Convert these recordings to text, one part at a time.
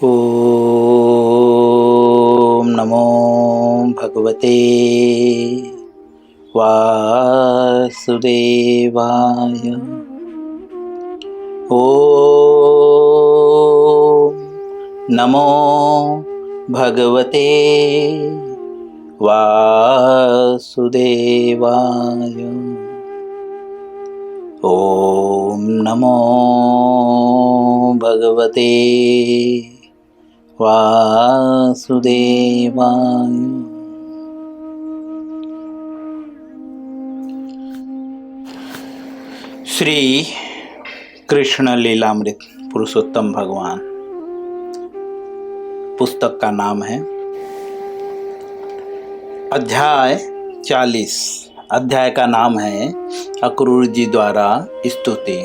ॐ नमो भगवते वासुदेवाय। ॐ नमो भगवते वासुदेवाय। ॐ नमो भगवते वासुदेवाय। श्री कृष्ण लीलामृत पुरुषोत्तम भगवान पुस्तक का नाम है अध्याय 40। अध्याय का नाम है अक्रूर जी द्वारा स्तुति।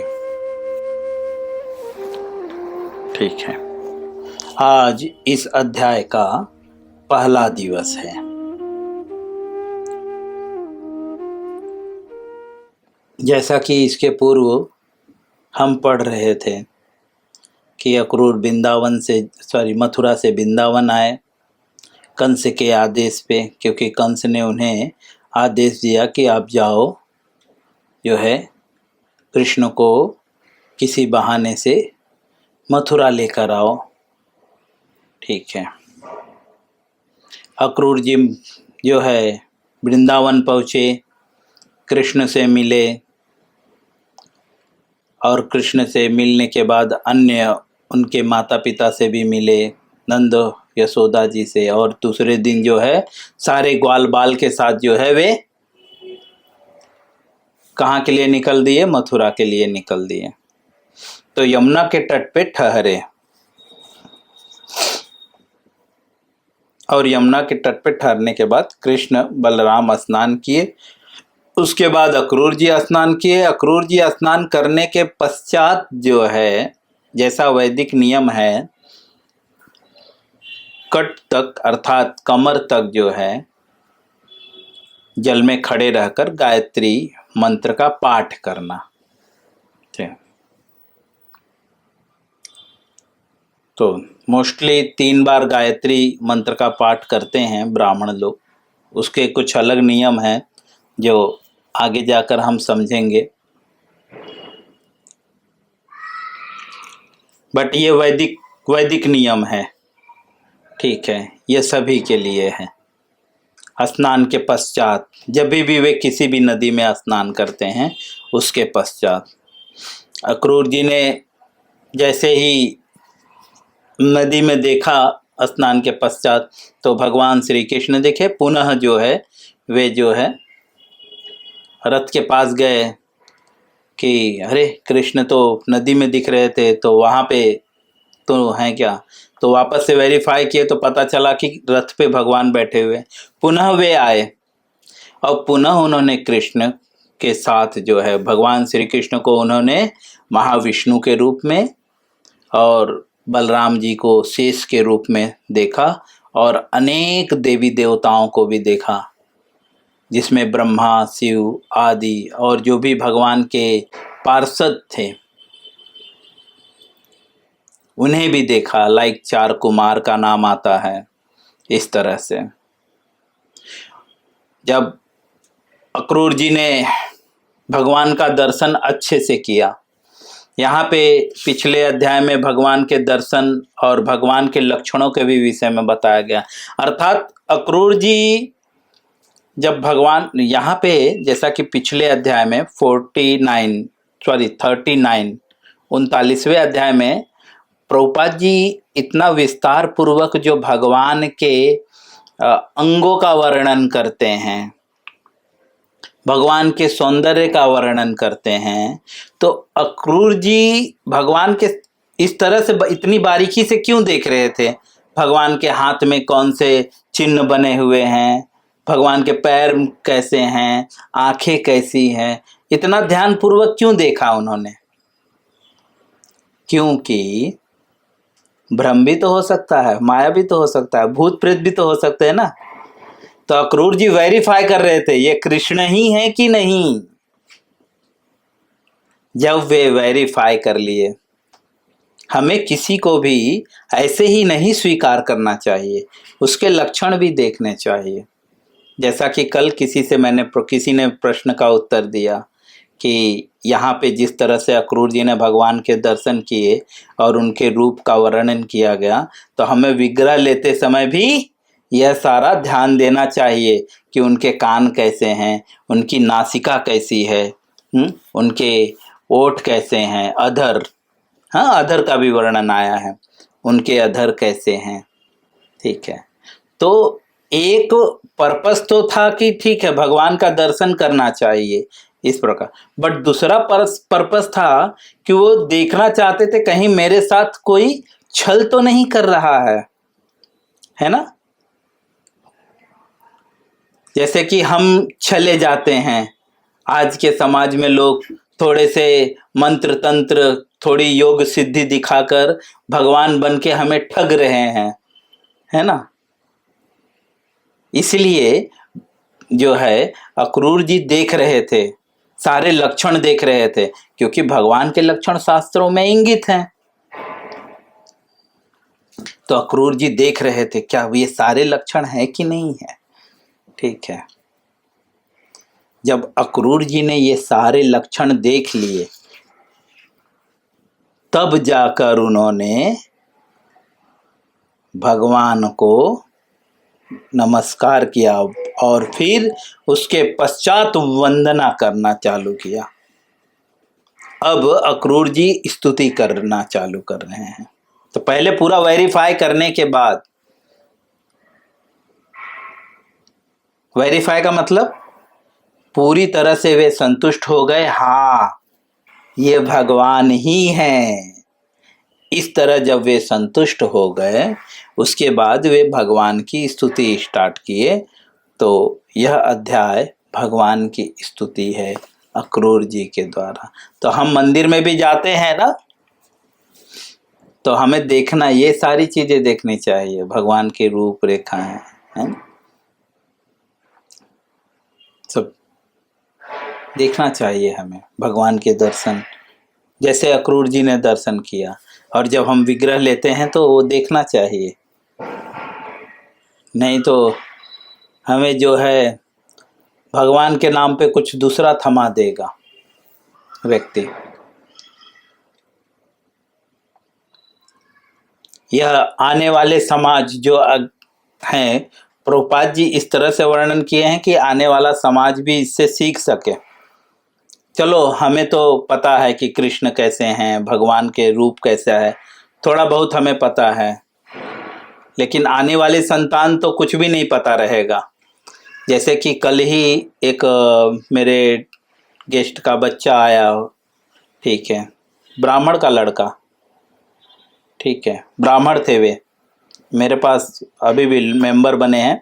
ठीक है, आज इस अध्याय का पहला दिवस है। जैसा कि इसके पूर्व हम पढ़ रहे थे कि अक्रूर मथुरा से वृंदावन आए कंस के आदेश पे, क्योंकि कंस ने उन्हें आदेश दिया कि आप जाओ जो है कृष्ण को किसी बहाने से मथुरा लेकर आओ। ठीक है, अक्रूर जी जो है वृंदावन पहुँचे, कृष्ण से मिले और कृष्ण से मिलने के बाद अन्य उनके माता पिता से भी मिले, नंद यशोदा जी से। और दूसरे दिन जो है सारे ग्वाल बाल के साथ जो है वे कहाँ के लिए निकल दिए? मथुरा के लिए निकल दिए। तो यमुना के तट पे ठहरे और यमुना के तट पे ठहरने के बाद कृष्ण बलराम स्नान किए। उसके बाद अक्रूर जी स्नान किए। अक्रूर जी स्नान करने के पश्चात जो है, जैसा वैदिक नियम है, कट तक अर्थात कमर तक जो है जल में खड़े रहकर गायत्री मंत्र का पाठ करना। तो मोस्टली 3 बार गायत्री मंत्र का पाठ करते हैं ब्राह्मण लोग। उसके कुछ अलग नियम हैं जो आगे जाकर हम समझेंगे, बट ये वैदिक नियम है। ठीक है, ये सभी के लिए है। स्नान के पश्चात, जब भी वे किसी भी नदी में स्नान करते हैं उसके पश्चात। अक्रूर जी ने जैसे ही नदी में देखा स्नान के पश्चात, तो भगवान श्री कृष्ण देखे पुनः जो है वे जो है रथ के पास गए कि अरे कृष्ण तो नदी में दिख रहे थे, तो वहाँ पे तो हैं क्या? तो वापस से वेरीफाई किए तो पता चला कि रथ पे भगवान बैठे हुए। पुनः वे आए और पुनः उन्होंने कृष्ण के साथ जो है भगवान श्री कृष्ण को उन्होंने महाविष्णु के रूप में और बलराम जी को शेष के रूप में देखा और अनेक देवी देवताओं को भी देखा, जिसमें ब्रह्मा, शिव आदि और जो भी भगवान के पार्षद थे उन्हें भी देखा। लाइक 4 कुमार का नाम आता है। इस तरह से जब अक्रूर जी ने भगवान का दर्शन अच्छे से किया, यहाँ पे पिछले अध्याय में भगवान के दर्शन और भगवान के लक्षणों के भी विषय में बताया गया। अर्थात अक्रूर जी जब भगवान यहाँ पे, जैसा कि पिछले अध्याय में 39वें अध्याय में प्रभुपाद जी इतना विस्तार पूर्वक जो भगवान के अंगों का वर्णन करते हैं, भगवान के सौंदर्य का वर्णन करते हैं, तो अक्रूर जी भगवान के इस तरह से इतनी बारीकी से क्यों देख रहे थे? भगवान के हाथ में कौन से चिन्ह बने हुए हैं, भगवान के पैर कैसे हैं, आंखें कैसी हैं, इतना ध्यान पूर्वक क्यों देखा उन्होंने? क्योंकि भ्रम भी तो हो सकता है, माया भी तो हो सकता है, भूत प्रेत भी तो हो सकते हैं ना। तो अक्रूर जी वेरीफाई कर रहे थे ये कृष्ण ही है कि नहीं। जब वे वेरीफाई कर लिए हमें किसी को भी ऐसे ही नहीं स्वीकार करना चाहिए, उसके लक्षण भी देखने चाहिए। जैसा कि कल किसी ने प्रश्न का उत्तर दिया कि यहाँ पे जिस तरह से अक्रूर जी ने भगवान के दर्शन किए और उनके रूप का वर्णन किया गया, तो हमें विग्रह लेते समय भी यह सारा ध्यान देना चाहिए कि उनके कान कैसे हैं, उनकी नासिका कैसी है, उनके ओठ कैसे हैं, अधर, हाँ अधर का भी वर्णन आया है, उनके अधर कैसे हैं। ठीक है, तो एक पर्पस तो था कि ठीक है भगवान का दर्शन करना चाहिए इस प्रकार, बट दूसरा पर्पस था कि वो देखना चाहते थे कहीं मेरे साथ कोई छल तो नहीं कर रहा है ना। जैसे कि हम छले जाते हैं, आज के समाज में लोग थोड़े से मंत्र तंत्र, थोड़ी योग सिद्धि दिखाकर भगवान बन के हमें ठग रहे हैं, है ना। इसलिए जो है अक्रूर जी देख रहे थे, सारे लक्षण देख रहे थे, क्योंकि भगवान के लक्षण शास्त्रों में इंगित हैं। तो अक्रूर जी देख रहे थे क्या ये सारे लक्षण है कि नहीं है। ठीक है, जब अक्रूर जी ने ये सारे लक्षण देख लिए, तब जाकर उन्होंने भगवान को नमस्कार किया और फिर उसके पश्चात वंदना करना चालू किया। अब अक्रूर जी स्तुति करना चालू कर रहे हैं। तो पहले पूरा वेरीफाई करने के बाद, वेरीफाई का मतलब पूरी तरह से वे संतुष्ट हो गए, हाँ ये भगवान ही हैं। इस तरह जब वे संतुष्ट हो गए, उसके बाद वे भगवान की स्तुति स्टार्ट किए। तो यह अध्याय भगवान की स्तुति है अक्रूर जी के द्वारा। तो हम मंदिर में भी जाते हैं ना, तो हमें देखना, ये सारी चीजें देखनी चाहिए, भगवान की रूपरेखा है ना, सब देखना चाहिए हमें, भगवान के दर्शन जैसे अक्रूर जी ने दर्शन किया। और जब हम विग्रह लेते हैं तो वो देखना चाहिए, नहीं तो हमें जो है भगवान के नाम पे कुछ दूसरा थमा देगा व्यक्ति। यह आने वाले समाज जो हैं, प्रभुपाद जी इस तरह से वर्णन किए हैं कि आने वाला समाज भी इससे सीख सके। चलो हमें तो पता है कि कृष्ण कैसे हैं, भगवान के रूप कैसा है, थोड़ा बहुत हमें पता है, लेकिन आने वाले संतान तो कुछ भी नहीं पता रहेगा। जैसे कि कल ही एक मेरे गेस्ट का बच्चा आया, ठीक है, ब्राह्मण का लड़का, ठीक है, ब्राह्मण थे वे, मेरे पास अभी भी मेंबर बने हैं,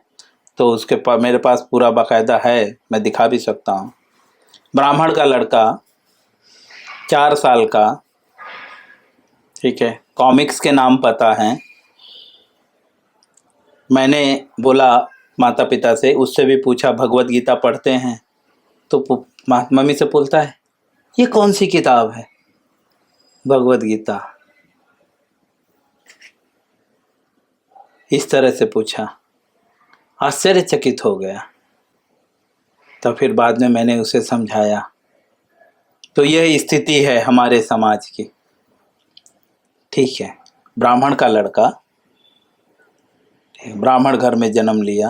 तो उसके पास मेरे पास पूरा बाकायदा है, मैं दिखा भी सकता हूँ। ब्राह्मण का लड़का 4 साल का, ठीक है, कॉमिक्स के नाम पता है। मैंने बोला माता पिता से, उससे भी पूछा भगवत गीता पढ़ते हैं, तो मम्मी से बोलता है ये कौन सी किताब है भगवत गीता, इस तरह से पूछा, आश्चर्यचकित हो गया। तो फिर बाद में मैंने उसे समझाया। तो यह स्थिति है हमारे समाज की, ठीक है, ब्राह्मण का लड़का ब्राह्मण घर में जन्म लिया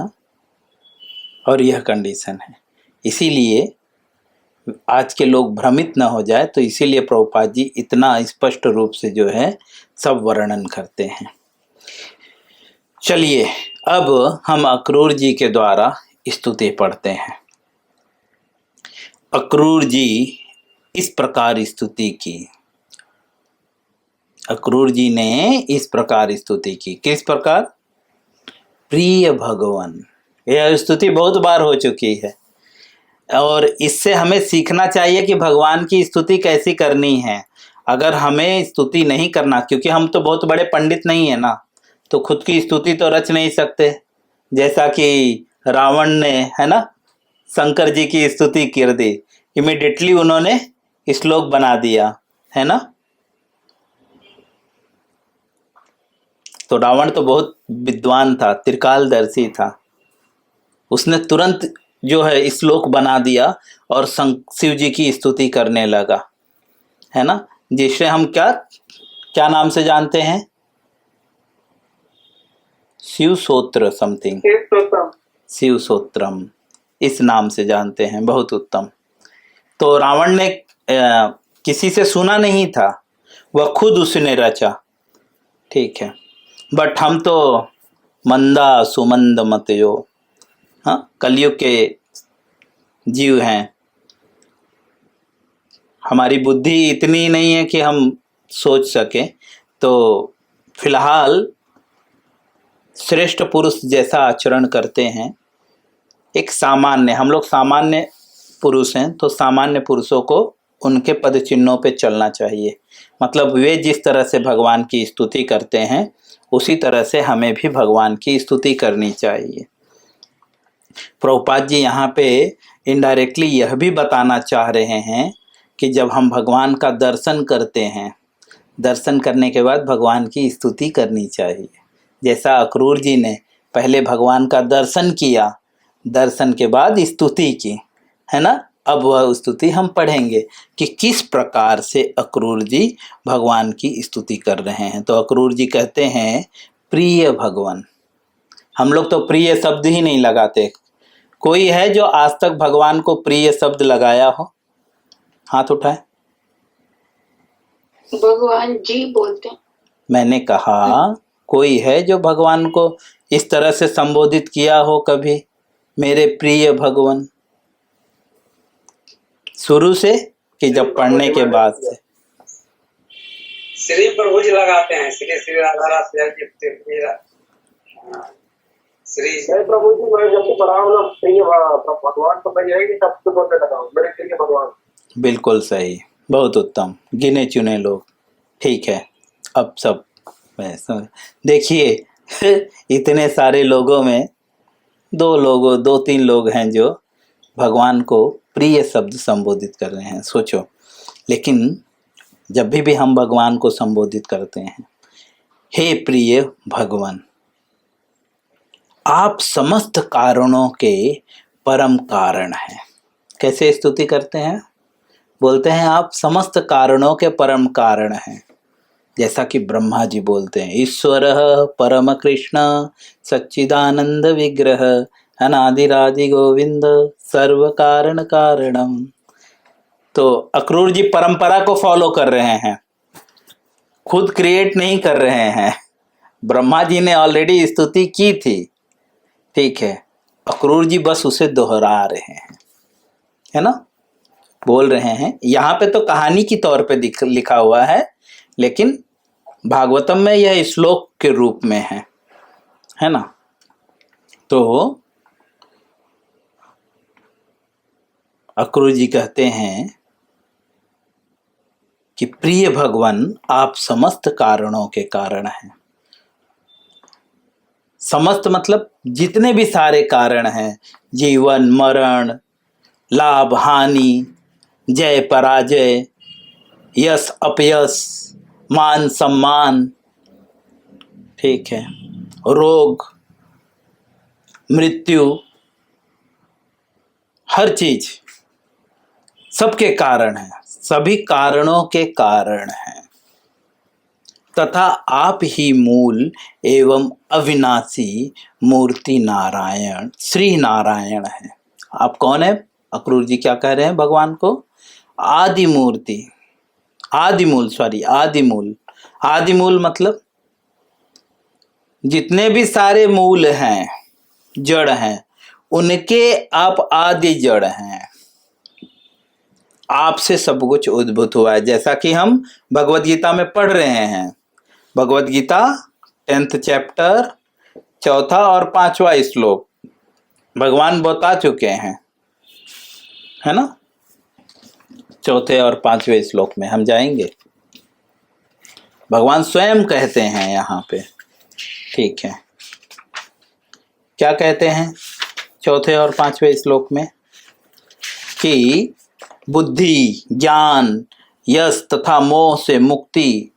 और यह कंडीशन है। इसीलिए आज के लोग भ्रमित न हो जाए, तो इसीलिए प्रभुपाद जी इतना स्पष्ट रूप से जो है सब वर्णन करते हैं। चलिए अब हम अक्रूर जी के द्वारा स्तुति पढ़ते हैं। अक्रूर जी इस प्रकार स्तुति की, अक्रूर जी ने इस प्रकार स्तुति की, किस प्रकार, प्रिय भगवान। यह स्तुति बहुत बार हो चुकी है और इससे हमें सीखना चाहिए कि भगवान की स्तुति कैसी करनी है। अगर हमें स्तुति नहीं करना, क्योंकि हम तो बहुत बड़े पंडित नहीं है ना, तो खुद की स्तुति तो रच नहीं सकते। जैसा कि रावण ने, है ना, शंकर जी की स्तुति कर दी, इमीडिएटली उन्होंने श्लोक बना दिया, है ना। तो रावण तो बहुत विद्वान था, त्रिकालदर्शी था। उसने तुरंत जो है श्लोक बना दिया और शिव जी की स्तुति करने लगा, है ना, जिसे हम क्या क्या नाम से जानते हैं? शिव सूत्र समथिंग, शिव सूत्रम, इस नाम से जानते हैं। बहुत उत्तम। तो रावण ने किसी से सुना नहीं था, वह खुद उसने रचा, ठीक है। बट हम तो मंदा सुमंद मतयो, हाँ, कलयुग के जीव हैं। हमारी बुद्धि इतनी नहीं है कि हम सोच सकें। तो फिलहाल श्रेष्ठ पुरुष जैसा आचरण करते हैं, एक सामान्य, हम लोग सामान्य पुरुष हैं, तो सामान्य पुरुषों को उनके पद चिन्हों पे चलना चाहिए। मतलब वे जिस तरह से भगवान की स्तुति करते हैं उसी तरह से हमें भी भगवान की स्तुति करनी चाहिए। प्रभुपाद जी यहाँ पे इनडायरेक्टली यह भी बताना चाह रहे हैं कि जब हम भगवान का दर्शन करते हैं, दर्शन करने के बाद भगवान की स्तुति करनी चाहिए। जैसा अक्रूर जी ने पहले भगवान का दर्शन किया, दर्शन के बाद स्तुति की, है ना। अब वह स्तुति हम पढ़ेंगे कि किस प्रकार से अक्रूर जी भगवान की स्तुति कर रहे हैं। तो अक्रूर जी कहते हैं, प्रिय भगवान। हम लोग तो प्रिय शब्द ही नहीं लगाते। कोई है जो आज तक भगवान को प्रिय शब्द लगाया हो? हाथ उठाए। भगवान जी बोलते हैं। मैंने कहा कोई है जो भगवान को इस तरह से संबोधित किया हो कभी, मेरे प्रिय भगवान? शुरू से कि जब पढ़ने के बाद से? श्री प्रभु जी लगाते हैं, श्री श्री राधा राधा श्री प्रभु जी। मैं जब से पढ़ा हूँ ना, प्रिय भगवान तो मैं यही सबसे बोलने लगा हूँ, मेरे प्रिय भगवान। बिल्कुल सही, बहुत उत्तम, गिने चुने लोग, ठीक है। अब सब देखिए इतने सारे लोगों में दो तीन लोग हैं जो भगवान को प्रिय शब्द संबोधित कर रहे हैं, सोचो। लेकिन जब भी हम भगवान को संबोधित करते हैं, हे प्रिय भगवान, आप समस्त कारणों के परम कारण हैं। कैसे स्तुति करते हैं? बोलते हैं आप समस्त कारणों के परम कारण हैं। जैसा कि ब्रह्मा जी बोलते हैं, ईश्वर परम कृष्ण सच्चिदानंद विग्रह अनादिरादि गोविंद सर्व कारण कारणम। तो अक्रूर जी परंपरा को फॉलो कर रहे हैं, खुद क्रिएट नहीं कर रहे हैं। ब्रह्मा जी ने ऑलरेडी स्तुति की थी, ठीक है। अक्रूर जी बस उसे दोहरा रहे हैं, है ना, बोल रहे हैं। यहाँ पे तो कहानी की तौर पे लिखा हुआ है, लेकिन भागवतम में यह श्लोक के रूप में है ना। तो अक्रूर जी कहते हैं कि प्रिय भगवान, आप समस्त कारणों के कारण हैं। समस्त मतलब जितने भी सारे कारण हैं, जीवन मरण, लाभ हानि, जय पराजय, यश अपयश, मान सम्मान, ठीक है, रोग मृत्यु, हर चीज सबके कारण है, सभी कारणों के कारण हैं। तथा आप ही मूल एवं अविनाशी मूर्ति नारायण श्री नारायण है। आप कौन है? अक्रूर जी क्या कह रहे हैं भगवान को? आदि मूर्ति, आदि मूल मतलब जितने भी सारे मूल हैं, जड़ हैं, उनके आप आदि जड़ हैं। आपसे सब कुछ उद्भूत हुआ है। जैसा कि हम भगवद गीता में पढ़ रहे हैं, भगवद गीता 10th चैप्टर 4था और 5वां श्लोक भगवान बता चुके हैं, है ना। 4थे और 5वें श्लोक में हम जाएंगे। भगवान स्वयं कहते हैं यहाँ पे, ठीक है। क्या कहते हैं 4थे और 5वें श्लोक में? कि बुद्धि, ज्ञान, यश तथा मोह से मुक्ति,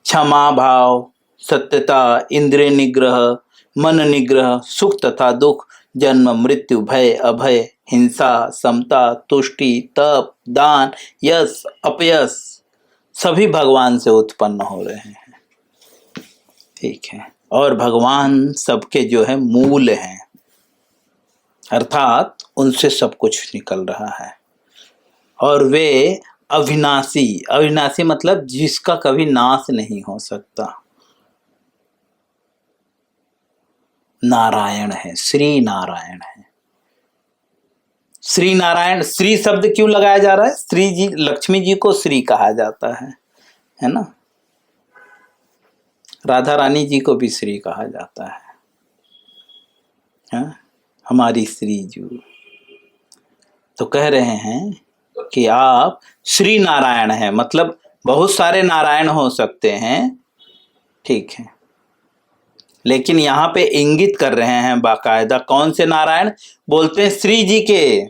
क्षमा भाव, सत्यता, इंद्रिय निग्रह, मन निग्रह, सुख तथा दुख, जन्म मृत्यु, भय अभय, हिंसा, समता, तुष्टि, तप, दान, यश अपयश, सभी भगवान से उत्पन्न हो रहे हैं। ठीक है, और भगवान सबके जो है मूल हैं, अर्थात उनसे सब कुछ निकल रहा है। और वे अविनाशी, अविनाशी मतलब जिसका कभी नाश नहीं हो सकता, नारायण है, श्री नारायण है। श्री नारायण, श्री शब्द क्यों लगाया जा रहा है? श्री जी, लक्ष्मी जी को श्री कहा जाता है ना। राधा रानी जी को भी श्री कहा जाता है, हमारी श्री जी। तो कह रहे हैं कि आप श्री नारायण हैं, मतलब बहुत सारे नारायण हो सकते हैं, ठीक है, लेकिन यहाँ पे इंगित कर रहे हैं बाकायदा कौन से नारायण? बोलते हैं श्री जी के,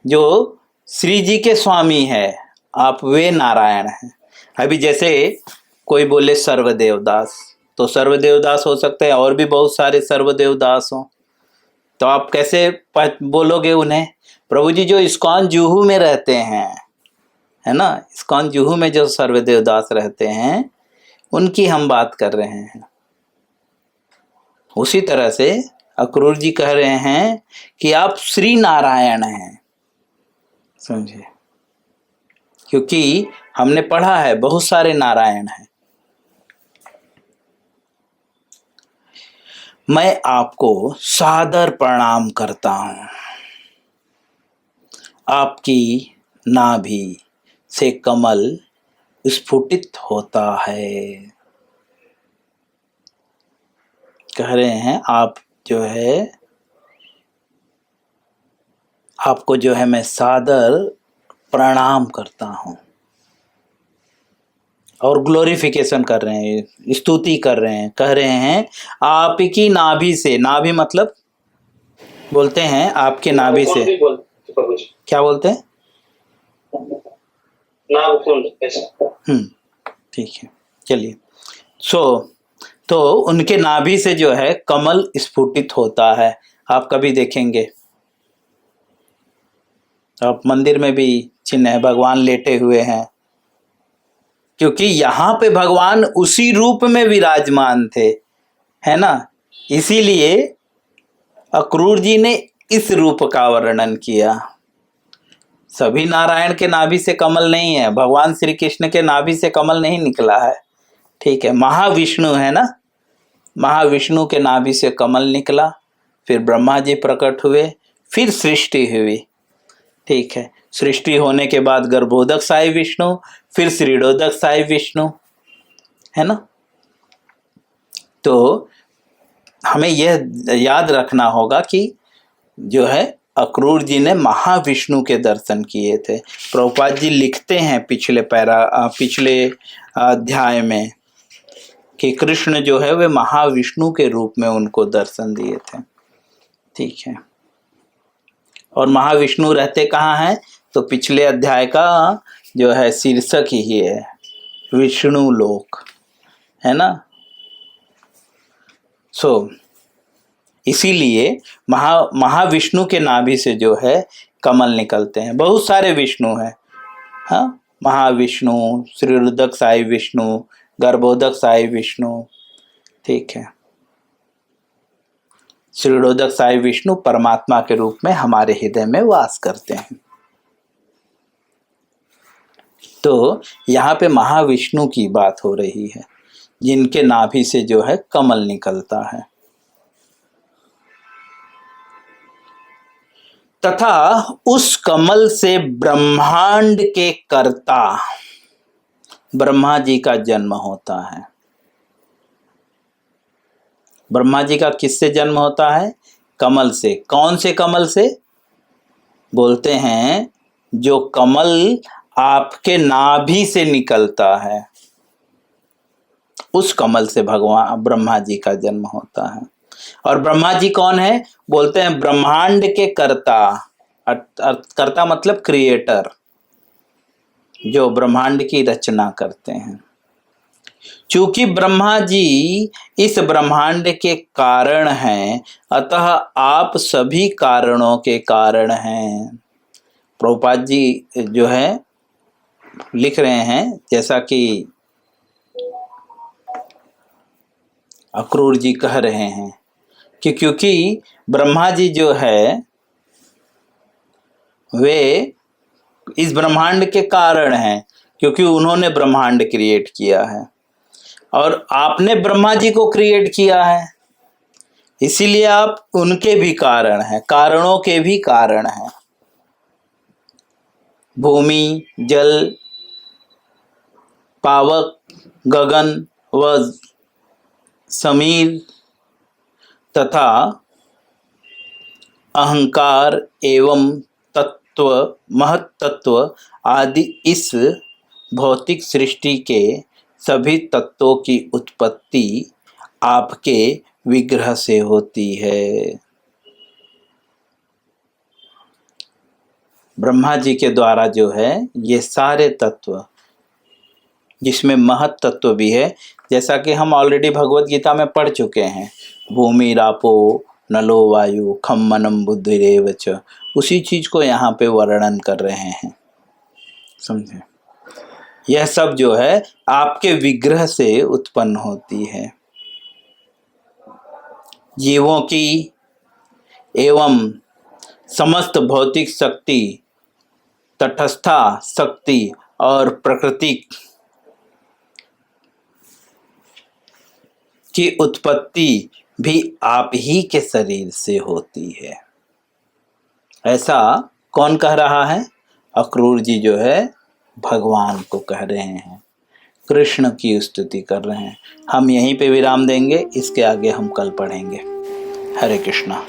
जो श्री जी के स्वामी है आप, वे नारायण हैं। अभी जैसे कोई बोले सर्वदेवदास, तो सर्वदेवदास हो सकते हैं, और भी बहुत सारे सर्वदेवदास हो, तो आप कैसे बोलोगे उन्हें? प्रभु जी जो इस्कॉन जुहू में रहते हैं, है ना, इस्कॉन जुहू में जो सर्वदेवदास रहते हैं उनकी हम बात कर रहे हैं। उसी तरह से अक्रूर जी कह रहे हैं कि आप श्री नारायण हैं, समझे, क्योंकि हमने पढ़ा है बहुत सारे नारायण हैं। मैं आपको सादर प्रणाम करता हूं, आपकी नाभि से कमल स्फुटित होता है। कह रहे हैं आप जो है, आपको जो है मैं सादर प्रणाम करता हूं, और ग्लोरिफिकेशन कर रहे हैं, स्तुति कर रहे हैं। कह रहे हैं आपकी नाभि से, नाभि मतलब बोलते हैं आपके नाभि से, क्या बोलते हैं? ठीक है, चलिए। तो उनके नाभि से जो है कमल स्फुटित होता है। आप कभी देखेंगे, आप मंदिर में भी चिन्ह है, भगवान लेटे हुए हैं, क्योंकि यहाँ पे भगवान उसी रूप में विराजमान थे, है ना। इसीलिए अक्रूर जी ने इस रूप का वर्णन किया। सभी नारायण के नाभि से कमल नहीं है, भगवान श्री कृष्ण के नाभि से कमल नहीं निकला है, ठीक है। महाविष्णु है ना, महाविष्णु के नाभि से कमल निकला, फिर ब्रह्मा जी प्रकट हुए, फिर सृष्टि हुई, ठीक है। सृष्टि होने के बाद गर्भोदक साई विष्णु, फिर श्रीडोदक साई विष्णु, है ना। तो हमें यह याद रखना होगा कि जो है अक्रूर जी ने महाविष्णु के दर्शन किए थे। प्रभुपाद जी लिखते हैं पिछले अध्याय में कि कृष्ण जो है वे महाविष्णु के रूप में उनको दर्शन दिए थे, ठीक है। और महाविष्णु रहते कहाँ हैं? तो पिछले अध्याय का जो है शीर्षक ही है विष्णु लोक, है ना। इसीलिए महाविष्णु के नाभि से जो है कमल निकलते हैं। बहुत सारे विष्णु हैं, हाँ, महाविष्णु, श्रीरुद्रक साई विष्णु, गर्भोदक साई विष्णु, ठीक है। श्रीरुद्रक साई विष्णु परमात्मा के रूप में हमारे हृदय में वास करते हैं। तो यहाँ पे महाविष्णु की बात हो रही है, जिनके नाभि से जो है कमल निकलता है। तथा उस कमल से ब्रह्मांड के कर्ता ब्रह्मा जी का जन्म होता है। ब्रह्मा जी का किससे जन्म होता है? कमल से। कौन से कमल से? बोलते हैं जो कमल आपके नाभि से निकलता है, उस कमल से भगवान ब्रह्मा जी का जन्म होता है। और ब्रह्मा जी कौन है? बोलते हैं ब्रह्मांड के कर्ता। कर्ता मतलब क्रिएटर, जो ब्रह्मांड की रचना करते हैं। चूंकि ब्रह्मा जी इस ब्रह्मांड के कारण हैं, अतः आप सभी कारणों के कारण हैं। प्रभुपाद जी जो है लिख रहे हैं, जैसा कि अक्रूर जी कह रहे हैं कि क्योंकि ब्रह्मा जी जो है वे इस ब्रह्मांड के कारण हैं, क्योंकि उन्होंने ब्रह्मांड क्रिएट किया है और आपने ब्रह्मा जी को क्रिएट किया है, इसीलिए आप उनके भी कारण हैं, कारणों के भी कारण हैं। भूमि, जल, पावक, गगन व समीर तथा अहंकार एवं तत्व, महत्तत्व आदि इस भौतिक सृष्टि के सभी तत्वों की उत्पत्ति आपके विग्रह से होती है। ब्रह्मा जी के द्वारा जो है ये सारे तत्व, जिसमें महत तत्व भी है, जैसा कि हम ऑलरेडी भगवत गीता में पढ़ चुके हैं, भूमि रापो नलो वायु खम मनम बुद्धिरेव च, उसी चीज को यहाँ पे वर्णन कर रहे हैं। समझे? यह सब जो है आपके विग्रह से उत्पन्न होती है। जीवों की एवं समस्त भौतिक शक्ति, तटस्था शक्ति और प्रकृति की उत्पत्ति भी आप ही के शरीर से होती है। ऐसा कौन कह रहा है? अक्रूर जी जो है भगवान को कह रहे हैं, कृष्ण की स्तुति कर रहे हैं। हम यहीं पे विराम देंगे, इसके आगे हम कल पढ़ेंगे। हरे कृष्णा।